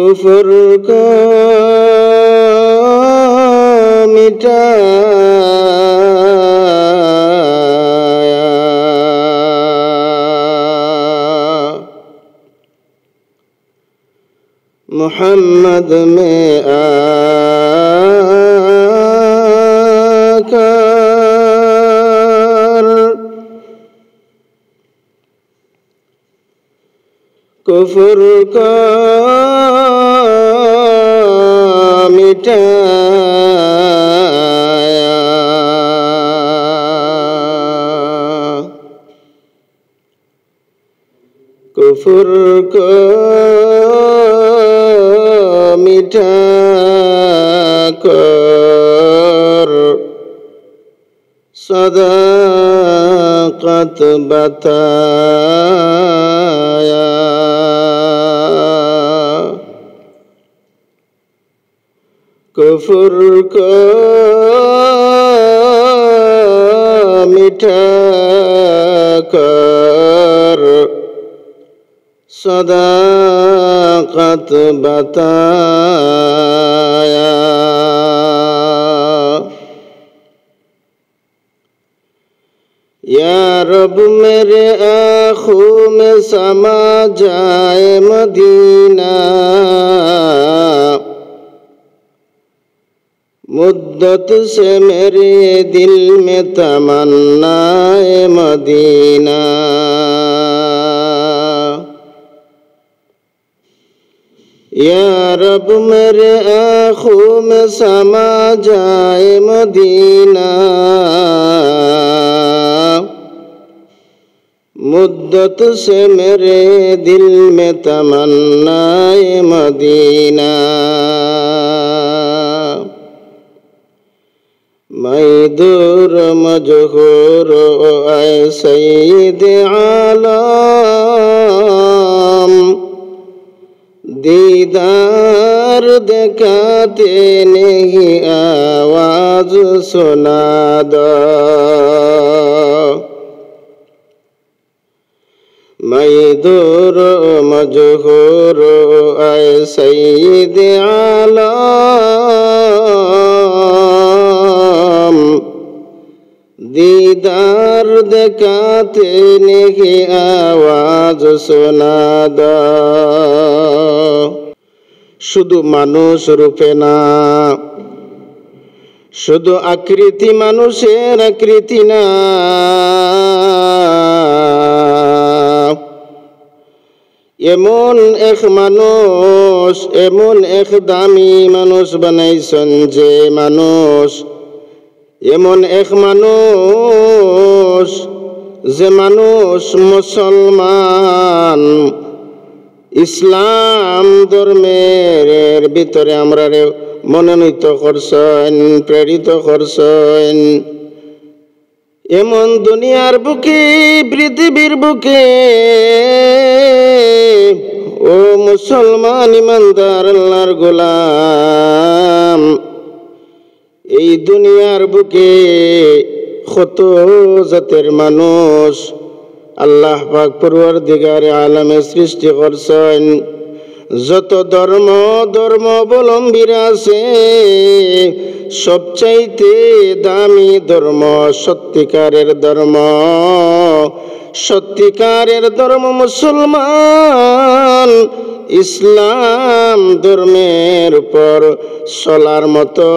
कुफ्र को मिटाया, मोहम्मद में आकर कुफ्र को मिटाया, कुफ्र को मिटाकर सदाकत बताया, कुफ्र को मिटाकर सदाकत बताया। या रब मेरे आँखों में समा जाए मदीना, मुद्दत से मेरे दिल में तमन्नाए मदीना। या रब मेरे आँखों में समा जाए मदीना, मुद्दत से मेरे दिल में तमन्नाए मदीना। मैं दूर मजहूर ऐ सैयद आलम, दीदार दिखाते नहीं आवाज सुना दो। मैं दूर मजहूर ऐ सैयद आलम, दीदार दिखाते नहीं आवाज सुना दो। শুধু মানুষ রূপে না, শুধু আকৃতি মানুষের আকৃতি না, এমন এক মানুষ, এমন এক দামি মানুষ বানাইছেন যে মানুষ, এমন এক মানুষ যে মানুষ মুসলমান, ইসলাম ধর্মের ভিতরে আমরা মনোনীত করছেন, প্রেরিত করছেন। এমন দুনিয়ার বুকে, পৃথিবীর বুকে ও মুসলমান ইমানদার আল্লাহর গোলাম, এই দুনিয়ার বুকে কত জাতের মানুষ আল্লাহ পাক পরওয়ারদিগারে আলমে সৃষ্টি করছেন। যত ধর্মাবলম্বীরা আছে, সবচাইতে দামি ধর্ম, সত্যিকারের ধর্ম মুসলমান। ইসলাম ধর্মের উপর চলার মতো,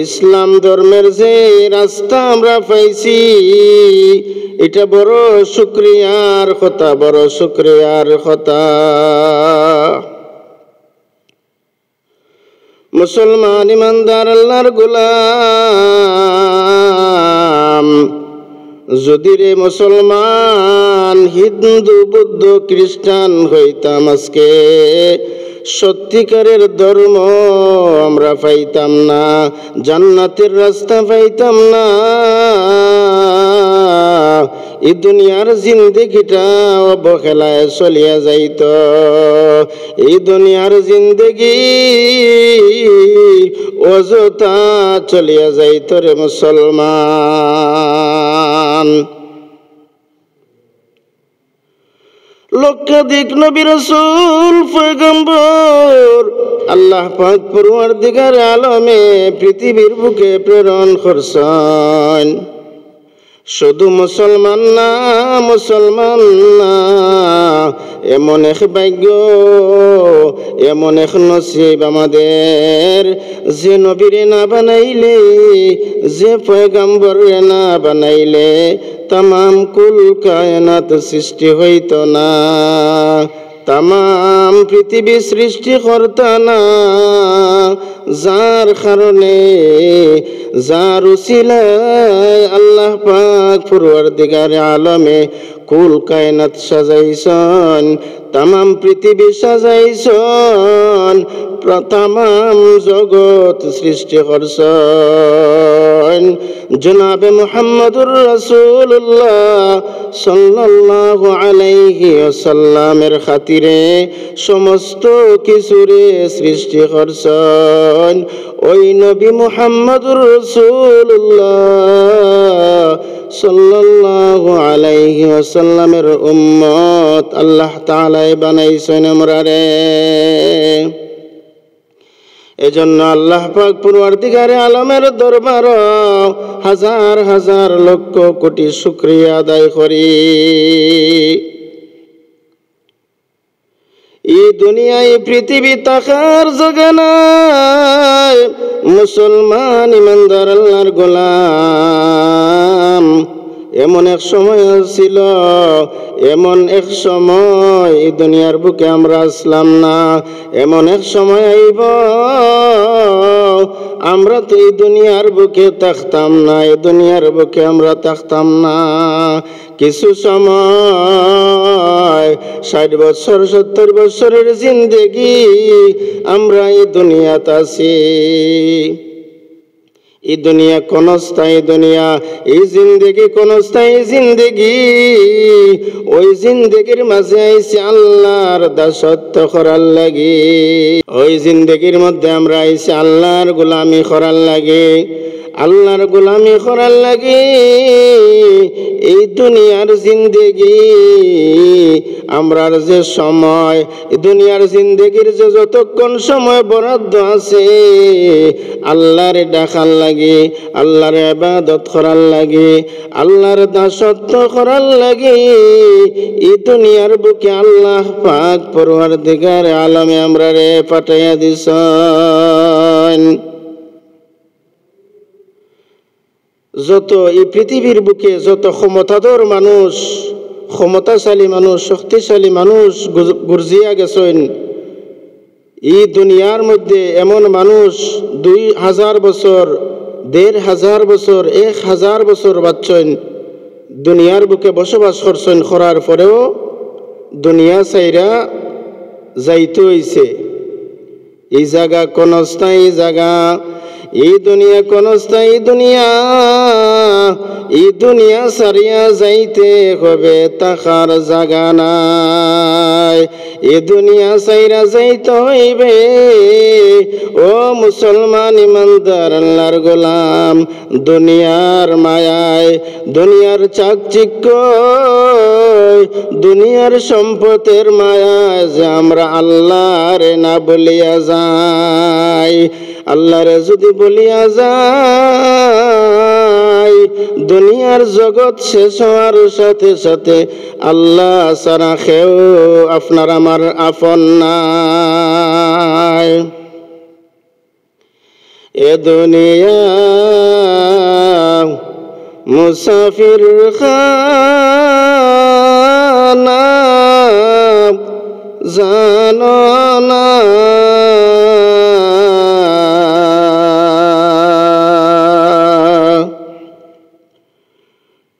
ইসলাম ধর্মের যে রাস্তা আমরা পাইছি, এটা বড় শুকরিয়ার কথা, বড় শুকরিয়ার কথা। মুসলমান ইমানদার আল্লাহর গোলাম, যদি রে মুসলমান হিন্দু বৌদ্ধ খ্রিস্টান হইতাম, আজকে সত্যিকারের ধর্ম আমরা পাইতাম না, জান্নাতের রাস্তা পাইতাম না। এই দুনিয়ার জিন্দেগিটা অবহেলায় চলিয়া যাইত, এই দুনিয়ার জিন্দেগি অযথা চলিয়া যাইত রে মুসলমান। লক্ষাধিক নবী রাসূল পয়গম্বর আল্লাহ পাক পরওয়ারদিগার আলমে পৃথিবীর বুকে প্রেরণ করছেন। শুধু মুসলমান না, মুসলমান না, এমন এক ভাগ্য, এমন এক নসিব আমাদের, যে নবীরে না বানাইলে, যে পয়গম্বরে না বানাইলে তামাম কুল কায়নাত সৃষ্টি হইত না, তামাম পৃথিবী সৃষ্টি করত না। যার কারণে, যার উসিলায় আল্লাহ পাক পরওয়ারদিগার আলমে কুল কায়নাত সাজাইছেন, তামাম পৃথিবী সাজাইছেন, তামাম জগৎ সৃষ্টি করছেন। জনাবে মুহাম্মদুর রাসূলুল্লাহ সাল্লাল্লাহু আলাইহি ওয়াসাল্লামের খাতিরে সমস্ত কিছুরে সৃষ্টি করছেন। ওই নবী মুহাম্মদুর রাসূলুল্লাহ সাল্লাল্লাহু আলাইহি ওয়াসাল্লামের উম্মত আল্লাহ তাআলা বানাইছেন আমরারে। এজন্য আল্লাহ পাক পরওয়ারদিগারে আলমের দরবার হাজার হাজার লক্ষ কোটি শুকরিয়া আদায় করি। এই দুনিয়ায় পৃথিবী তাকার জায়গা নাই, মুসলমান ইমানদার আল্লাহর গোলাম। এমন এক সময় ছিল, এমন এক সময় এই দুনিয়ার বুকে আমরা আসলাম না, এমন এক সময় আইব আমরা তো এই দুনিয়ার বুকে থাকতাম না, এই দুনিয়ার বুকে আমরা থাকতাম না। কিছু সময় 60 বছর 70 বছরের জিন্দেগি আমরা এই দুনিয়াতে আছি। এই দুনিয়া কোন স্থায়ী দুনিয়া, এই জিন্দেগি কোন স্থায়ী জিন্দেগি। ওই জিন্দেগির মাঝে আইছি আল্লাহর দাসত্ব করার লাগে, ওই জিন্দেগির মধ্যে আমরা আইছি আল্লাহর গোলামি করার লাগে, আল্লাহর গোলামি করার লাগে। এই দুনিয়ার জিন্দেগি আমরার যে সময়, দুনিয়ার জিন্দেগির যে যতক্ষণ সময় বরাদ্দ আছে আল্লাহর ডাকার লাগে, আল্লাহর ইবাদত করার লাগে, আল্লাহর দাসত্ব করার লাগে। এই দুনিয়ার বুকে আল্লাহ পাক পরওয়ারদিগার আলমে আমরারে পাঠাইয়া দিছেন। যত এই পৃথিবীর বুকে যত ক্ষমতাধর মানুষ, ক্ষমতাশালী মানুষ, শক্তিশালী মানুষ গর্জিয়া গেছেন, এই দুনিয়ার মধ্যে এমন মানুষ 2000 বছর, 1500 বছর, 1000 বছর বাঁচছেন, দুনিয়ার বুকে বসবাস করছেন, করার পরেও দুনিয়া ছাইরা যাইতে হইছে। এই জায়গা কোন স্থায়ী জায়গা, এই দুনিয়া কোন স্থায়ী দুনিয়া, এই দুনিয়া সারিয়া যাইতে হবে, তাকার জায়গা নাই। এই দুনিয়া সাইরা যাইতে হইবে। ও মুসলমান ইমানদার আল্লাহর গোলাম, দুনিয়ার মায়ায়, দুনিয়ার চাকচিক্য, দুনিয়ার সম্পদের মায়ায় যে আমরা আল্লাহরে না বলিয়া যাই, আল্লাহরে যদি বলিয়া যাই, দুনিয়ার জগৎ শেষ হওয়ার সাথে সাথে আল্লাহ ছাড়া কেউ আপনার আমার আপন নাই। এ দুনিয়া মুসাফির খানা জানো না,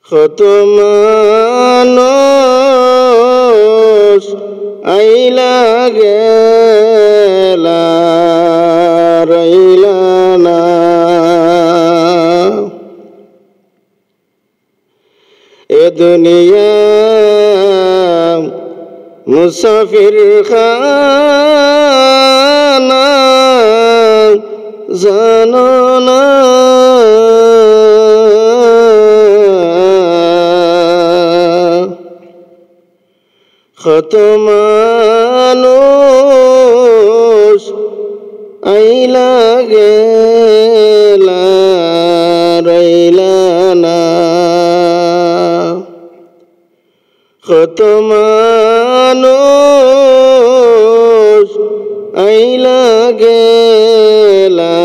কত মানুষ আইলা গেলা রইলা না। এ দুনিয়া মুসাফির খানা জানো না, কত মানুষ আইলা গেলা রইলা না, কত মানুষ আইলা গেলা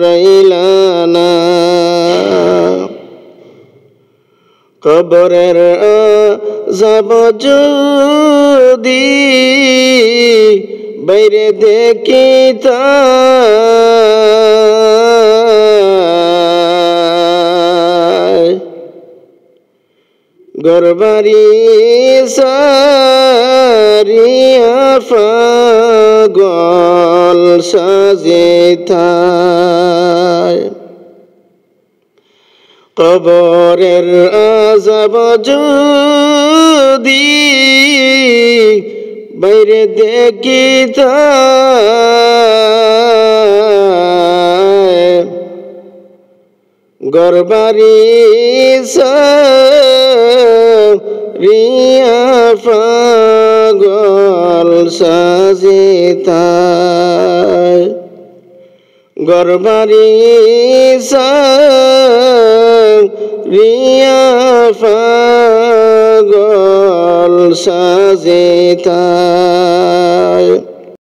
রইলা না। কবরের যাব যদি বাইরে দেখিতা, ঘরবাড়ি সারিয়া পাগল সাজিতায়। কবরের আযাব যদি বাইরে দেখিতা, ঘরবাড়ি সারিয়া পাগল সাজিতায়। ঘরবাড়ি সারিয়া পাগল সাজিতায়।